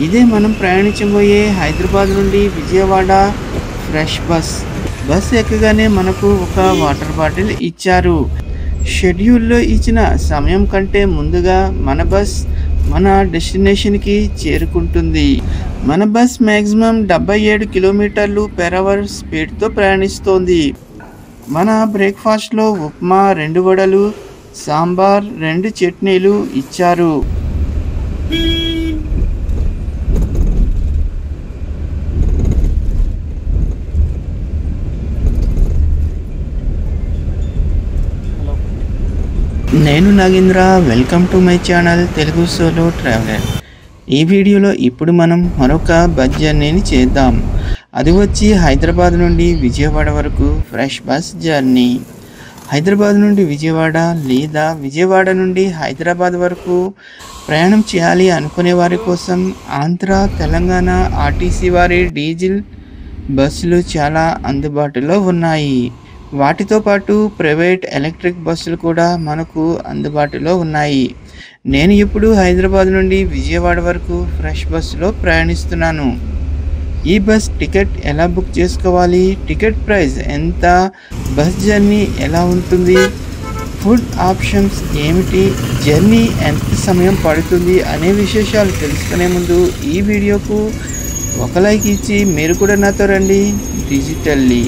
ఇదే మనం ప్రయాణించబోయే హైదరాబాద్ నుండి విజయవాడ ఫ్రెష్ బస్ ఎక్కగానే మనకు ఒక వాటర్ బాటిల్ ఇచ్చారు. షెడ్యూల్లో ఇచ్చిన సమయం కంటే ముందుగా మన బస్ మన డెస్టినేషన్కి చేరుకుంటుంది. మన బస్ మ్యాక్సిమం 77 కిలోమీటర్లు పర్ అవర్ స్పీడ్తో ప్రయాణిస్తోంది. మన బ్రేక్ఫాస్ట్లో ఉప్మా, 2 వడలు, సాంబార్, 2 చట్నీలు ఇచ్చారు. నేను Nagendra, welcome to my channel Telugu solo traveller. ఈ వీడియోలో ఇప్పుడు మనం మరొక బస్ జర్నీని చేద్దాం. అది వచ్చి హైదరాబాద్ నుండి విజయవాడ వరకు ఫ్రెష్ బస్ జర్నీ. హైదరాబాద్ నుండి విజయవాడ లేదా విజయవాడ నుండి హైదరాబాద్ వరకు ప్రయాణం చేయాలి అనుకునే వారి కోసం ఆంధ్ర, తెలంగాణ ఆర్టీసీ వారి డీజిల్ బస్సులు చాలా అందుబాటులో ఉన్నాయి. వాటితో పాటు ప్రైవేట్ ఎలక్ట్రిక్ బస్సులు కూడా మనకు అందుబాటులో ఉన్నాయి. నేను ఇప్పుడు హైదరాబాద్ నుండి విజయవాడ వరకు ఫ్రెష్ బస్సులో ప్రయాణిస్తున్నాను. ఈ బస్ టికెట్ ఎలా బుక్ చేసుకోవాలి, టికెట్ ప్రైస్ ఎంత, బస్ జర్నీ ఎలా ఉంటుంది, ఫుడ్ ఆప్షన్స్ ఏమిటి, జర్నీ ఎంత సమయం పడుతుంది అనే విశేషాలు తెలుసుకునే ముందు ఈ వీడియోకు ఒక లైక్ ఇచ్చి మీరు కూడా నాతో రండి డిజిటల్లీ.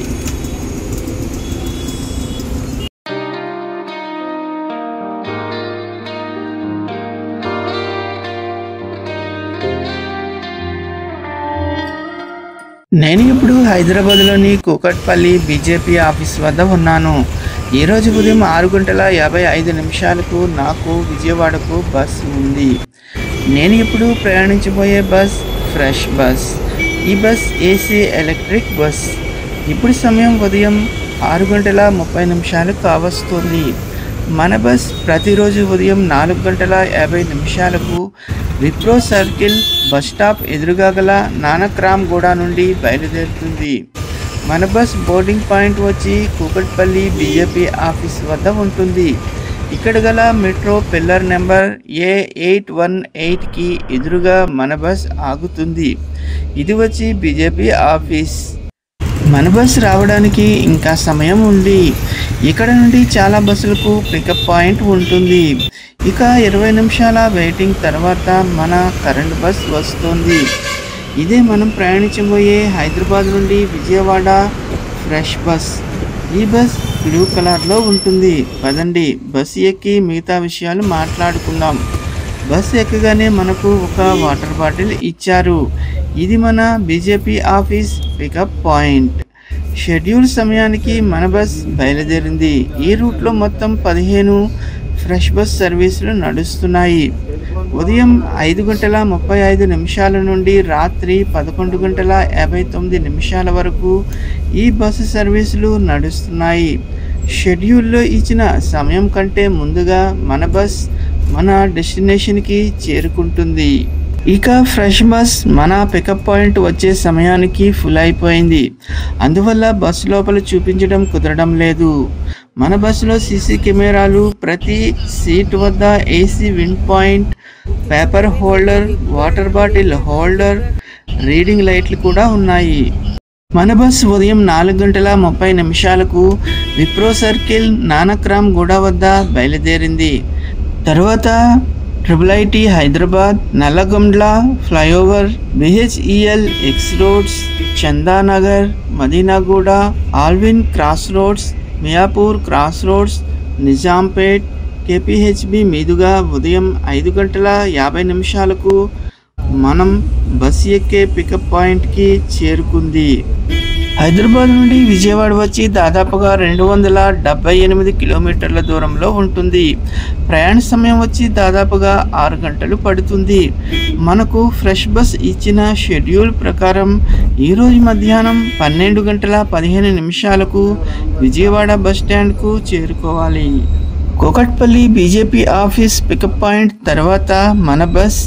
నేను ఇప్పుడు హైదరాబాద్లోని కూకట్పల్లి బీజేపీ ఆఫీస్ వద్ద ఉన్నాను. ఈరోజు ఉదయం 6:55 నాకు విజయవాడకు బస్ ఉంది. నేను ఇప్పుడు ప్రయాణించబోయే బస్ ఫ్రెష్ బస్. ఈ బస్ ఏసీ ఎలక్ట్రిక్ బస్. ఇప్పుడు సమయం ఉదయం 6:30 కావస్తుంది. మన బస్ ప్రతిరోజు ఉదయం 4:50 విప్రో సర్కిల్ బస్ స్టాప్ ఎదురుగా గల నానక్రామ్ గూడ నుండి బయలుదేరుతుంది. మన బస్ బోర్డింగ్ పాయింట్ వచ్చి కూకట్పల్లి బీజేపీ ఆఫీస్ వద్ద ఉంటుంది. ఇక్కడ గల మెట్రో పిల్లర్ నెంబర్ A818కి ఎదురుగా మన బస్ ఆగుతుంది. ఇది వచ్చి బీజేపీ ఆఫీస్. మన బస్ రావడానికి ఇంకా సమయం ఉంది. ఇక్కడ నుండి చాలా బస్సులకు పికప్ పాయింట్ ఉంటుంది. ఇక 20 నిమిషాల వెయిటింగ్ తర్వాత మన కరెంట్ బస్ వస్తుంది. ఇదే మనం ప్రయాణించబోయే హైదరాబాద్ నుండి విజయవాడ ఫ్రెష్ బస్. ఈ బస్ బ్లూ కలర్లో ఉంటుంది. పదండి బస్ ఎక్కి మిగతా విషయాలు మాట్లాడుకుందాం. బస్ ఎక్కగానే మనకు ఒక వాటర్ బాటిల్ ఇచ్చారు. ఇది మన BJP office pickup point. Schedule సమయానికి మన బస్ బయలుదేరింది. ఈ రూట్లో మొత్తం 15 ఫ్రెష్ బస్ సర్వీసులు నడుస్తున్నాయి. ఉదయం 5:35 నుండి రాత్రి 11:59 వరకు ఈ బస్సు సర్వీసులు నడుస్తున్నాయి. షెడ్యూల్లో ఇచ్చిన సమయం కంటే ముందుగా మన బస్ మన డెస్టినేషన్కి చేరుకుంటుంది. ఇక ఫ్రెష్ బస్ మన పికప్ పాయింట్ వచ్చే సమయానికి ఫుల్ అయిపోయింది. అందువల్ల బస్సు లోపల చూపించడం కుదరడం లేదు. మన బస్సులో సీసీ కెమెరాలు, ప్రతి సీట్ వద్ద AC wind point, paper holder, water bottle holder, reading లైట్లు కూడా ఉన్నాయి. మన బస్ ఉదయం 4:30 విప్రో సర్కిల్ నానక్రామ్ గూడ వద్ద బయలుదేరింది. తర్వాత IIIT Hyderabad, Nallagandla flyover, BHEL X roads, Chandanagar, Madinaguda, Allwyn cross roads, Miyapur cross roads, Nizampet, KPHB మీదుగా ఉదయం 5:50 మనం బస్ ఎక్కే పికప్ పాయింట్కి చేరుకుంది. హైదరాబాద్ నుండి విజయవాడ వచ్చి దాదాపుగా 278 కిలోమీటర్ల దూరంలో ఉంటుంది. ప్రయాణ సమయం వచ్చి దాదాపుగా 6 గంటలు పడుతుంది. మనకు ఫ్రెష్ బస్ ఇచ్చిన షెడ్యూల్ ప్రకారం ఈరోజు మధ్యాహ్నం 12:15 విజయవాడ బస్ స్టాండ్కు చేరుకోవాలి. Kukatpally BJP office pickup point తర్వాత మన బస్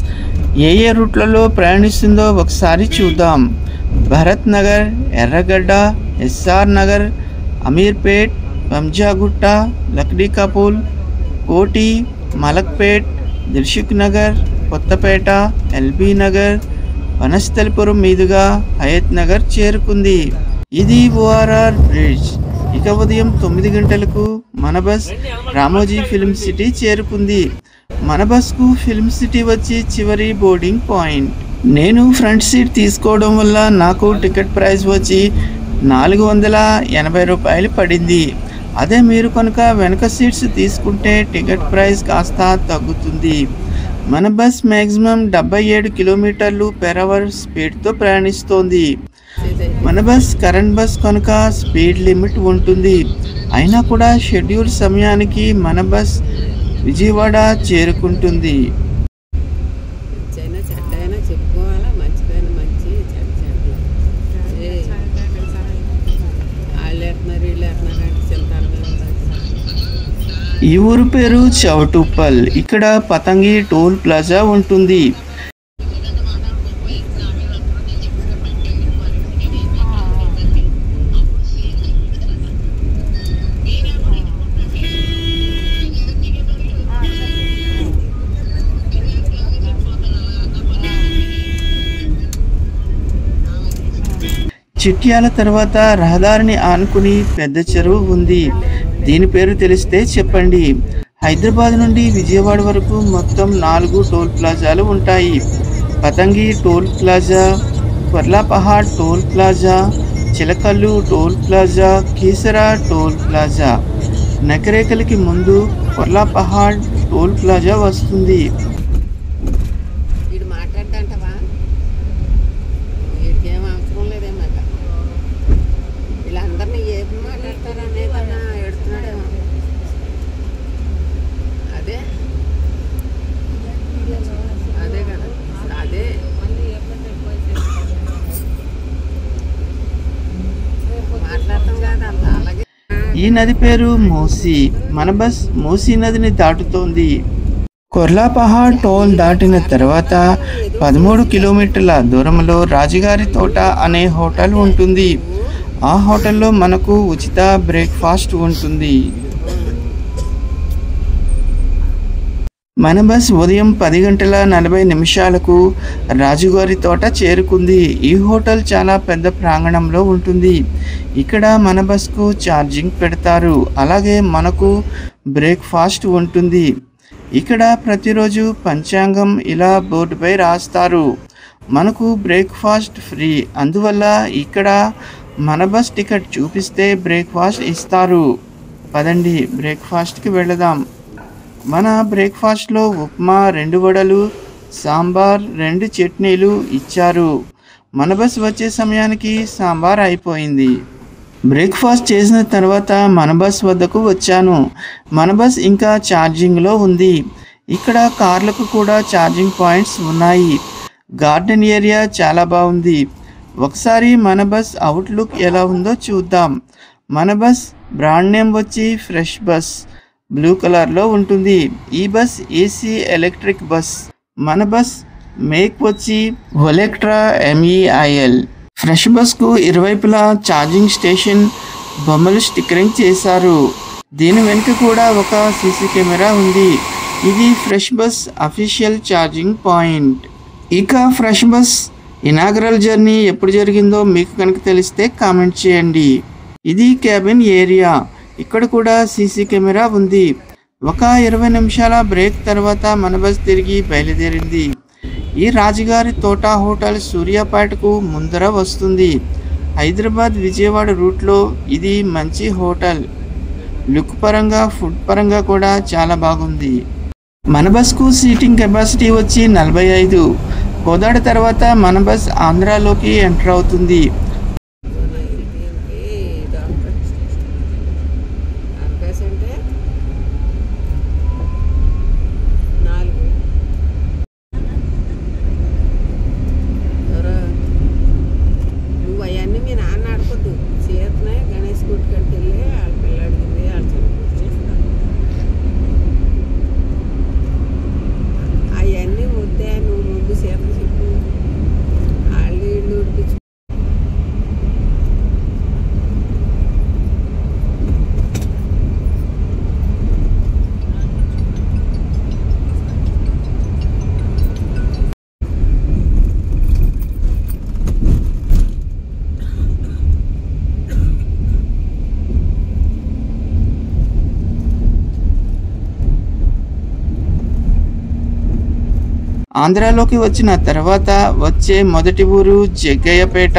ఏ రూట్లలో ప్రయాణిస్తుందో ఒకసారి చూద్దాం. భరత్ నగర్, ఎర్రగడ్డ, SR నగర్, అమీర్పేట్, బంజాగుట్ట, లక్డీ కపూల్, కోటి, మలక్పేట్, దిల్సుఖ్ నగర్, కొత్తపేట, LB నగర్, వనస్థలిపురం మీదుగా హయత్ నగర్ చేరుకుంది. ఇది ఓఆర్ఆర్ బ్రిడ్జ్. ఇక ఉదయం 9 గంటలకు మన బస్ రామోజీ ఫిల్మ్ సిటీ చేరుకుంది. మన బస్కు ఫిల్మ్ సిటీ వచ్చి చివరి బోర్డింగ్ పాయింట్. నేను ఫ్రంట్ సీట్ తీసుకోవడం వల్ల నాకు టికెట్ ప్రైస్ వచ్చి 480 రూపాయలు పడింది. అదే మీరు కనుక వెనక సీట్స్ తీసుకుంటే టికెట్ ప్రైస్ కాస్త తగ్గుతుంది. మన బస్ మ్యాక్సిమం 77 km/h స్పీడ్తో ప్రయాణిస్తోంది. మన బస్ కరెంట్ బస్ కనుక స్పీడ్ లిమిట్ ఉంటుంది. అయినా కూడా షెడ్యూల్ సమయానికి మన బస్ విజయవాడ చేరుకుంటుంది. ఈ ఊరు పేరు చౌటుప్పల్. ఇక్కడ పతంగి టోల్ ప్లాజా ఉంటుంది. చిట్యాల తర్వాత రహదారిని ఆనుకుని పెద్ద చెరువు ఉంది. దీని పేరు తెలిస్తే చెప్పండి. హైదరాబాద్ నుండి విజయవాడ వరకు మొత్తం 4 టోల్ ప్లాజాలు ఉంటాయి. Pantangi toll plaza, Korlapahad toll plaza, Chilakallu toll plaza, Keesara toll plaza. నకరేకలకి ముందు కొర్లాపహాడ్ టోల్ ప్లాజా వస్తుంది. ఈ నది పేరు మూసీ. మన బస్ మూసీ నదిని దాటుతోంది. కొర్లాపహాడ్ టోల్ దాటిన తర్వాత 13 కిలోమీటర్ల దూరంలో రాజుగారి తోట అనే హోటల్ ఉంటుంది. ఆ హోటల్లో మనకు ఉచిత బ్రేక్ఫాస్ట్ ఉంటుంది. మన బస్ ఉదయం 10:40 రాజుగారి తోట చేరుకుంది. ఈ హోటల్ చాలా పెద్ద ప్రాంగణంలో ఉంటుంది. ఇక్కడ మన బస్కు ఛార్జింగ్ పెడతారు. అలాగే మనకు బ్రేక్ఫాస్ట్ ఉంటుంది. ఇక్కడ ప్రతిరోజు పంచాంగం ఇలా బోర్డుపై రాస్తారు. మనకు బ్రేక్ఫాస్ట్ ఫ్రీ. అందువల్ల ఇక్కడ మన బస్ టికెట్ చూపిస్తే బ్రేక్ఫాస్ట్ ఇస్తారు. పదండి బ్రేక్ఫాస్ట్కి వెళదాం. మన బ్రేక్ఫాస్ట్లో ఉప్మా, 2 వడలు, సాంబార్, 2 చట్నీలు ఇచ్చారు. మన బస్ వచ్చే సమయానికి సాంబార్ అయిపోయింది. బ్రేక్ఫాస్ట్ చేసిన తర్వాత మన బస్ వద్దకు వచ్చాను. మన బస్ ఇంకా ఛార్జింగ్లో ఉంది. ఇక్కడ కార్లకు కూడా ఛార్జింగ్ పాయింట్స్ ఉన్నాయి. గార్డెన్ ఏరియా చాలా బాగుంది. ఒకసారి మన బస్ అవుట్లుక్ ఎలా ఉందో చూద్దాం. మన బస్ బ్రాండ్ నేమ్ వచ్చి ఫ్రెష్ బస్, బ్లూ కలర్లో ఉంటుంది. ఈ బస్ ఏసీ ఎలక్ట్రిక్ బస్. మన బస్ మేక్ వచ్చి వొలెక్ట్రా MEIL. ఫ్రెష్ బస్కు ఇరువైపులా ఛార్జింగ్ స్టేషన్ బొమ్మలు స్టిక్కరింగ్ చేశారు. దీని వెనుక కూడా ఒక సీసీ కెమెరా ఉంది. ఇది fresh bus official charging point. ఇక ఫ్రెష్ బస్ ఇనాగరల్ జర్నీ ఎప్పుడు జరిగిందో మీకు కనుక తెలిస్తే కామెంట్ చేయండి. ఇది క్యాబిన్ ఏరియా. ఇక్కడ కూడా సీసీ కెమెరా ఉంది. ఒక 20 నిమిషాల బ్రేక్ తర్వాత మన బస్ తిరిగి బయలుదేరింది. ఈ రాజుగారి తోట హోటల్ సూర్యాపేటకు ముందర వస్తుంది. హైదరాబాద్ విజయవాడ రూట్లో ఇది మంచి హోటల్. లుక్ పరంగా, ఫుడ్ పరంగా కూడా చాలా బాగుంది. మన బస్కు సీటింగ్ కెపాసిటీ వచ్చి 45. కోదాడ తర్వాత మన బస్ ఆంధ్రాలోకి ఎంటర్ అవుతుంది. ఆంధ్రాలోకి వచ్చిన తర్వాత వచ్చే మొదటి ఊరు జగ్గయ్యపేట.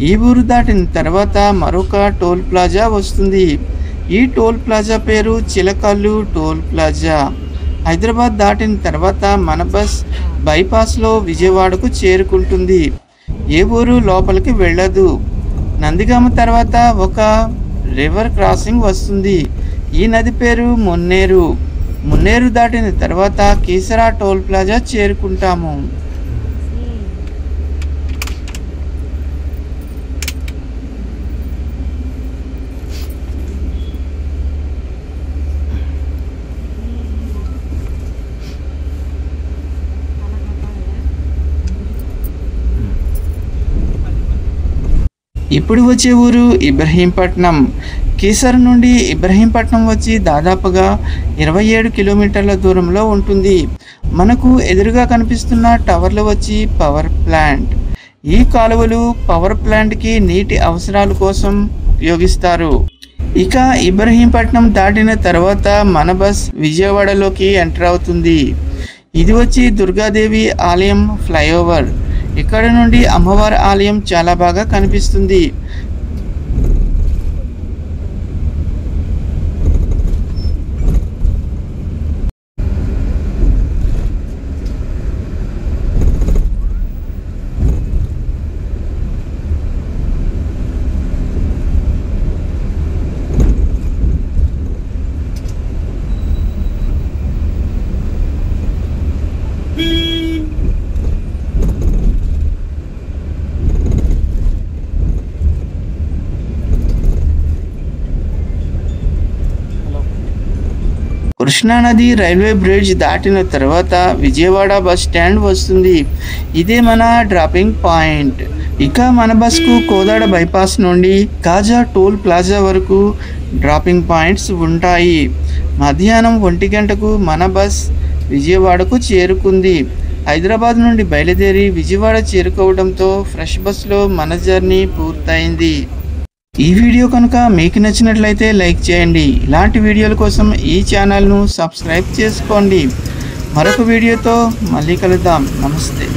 ఈ ఊరు దాటిన తర్వాత మరొక టోల్ ప్లాజా వస్తుంది. ఈ టోల్ ప్లాజా పేరు చిలకల్లు టోల్ ప్లాజా. హైదరాబాద్ దాటిన తర్వాత మన బస్ బైపాస్లో విజయవాడకు చేరుకుంటుంది. ఏ ఊరు లోపలికి వెళ్ళదు. నందిగామ తర్వాత ఒక రివర్ క్రాసింగ్ వస్తుంది. ఈ నది పేరు మున్నేరు. మున్నేరు దాటిన తర్వాత కీసరా టోల్ ప్లాజా చేరుకుంటాము. ఇప్పుడు వచ్చే ఊరు ఇబ్రహీంపట్నం. కీసర నుండి ఇబ్రహీంపట్నం వచ్చి దాదాపుగా 27 కిలోమీటర్ల దూరంలో ఉంటుంది. మనకు ఎదురుగా కనిపిస్తున్న టవర్లు వచ్చి పవర్ ప్లాంట్. ఈ కాలువలు పవర్ ప్లాంట్కి నీటి అవసరాల కోసం ఉపయోగిస్తారు. ఇక ఇబ్రహీంపట్నం దాటిన తర్వాత మన బస్ విజయవాడలోకి ఎంటర్ అవుతుంది. ఇది వచ్చి దుర్గాదేవి ఆలయం ఫ్లైఓవర్. ఇక్కడ నుండి అమ్మవారి ఆలయం చాలా బాగా కనిపిస్తుంది. కృష్ణానది రైల్వే బ్రిడ్జ్ దాటిన తర్వాత విజయవాడ బస్ స్టాండ్ వస్తుంది. ఇదే మన డ్రాపింగ్ పాయింట్. ఇక మన బస్కు కోదాడ బైపాస్ నుండి కాజా టోల్ ప్లాజా వరకు డ్రాపింగ్ పాయింట్స్ ఉంటాయి. మధ్యాహ్నం 1 గంటకు మన బస్ విజయవాడకు చేరుకుంది. హైదరాబాద్ నుండి బయలుదేరి విజయవాడ చేరుకోవడంతో ఫ్రెష్ బస్లో మన జర్నీ పూర్తయింది. ఈ వీడియో కనుక మీకు నచ్చినట్లయితే లైక్ చేయండి. ఇలాంటి వీడియోల కోసం ఈ ఛానల్ను సబ్స్క్రైబ్ చేసుకోండి. మరొక వీడియోతో మళ్ళీ కలుద్దాం. నమస్తే.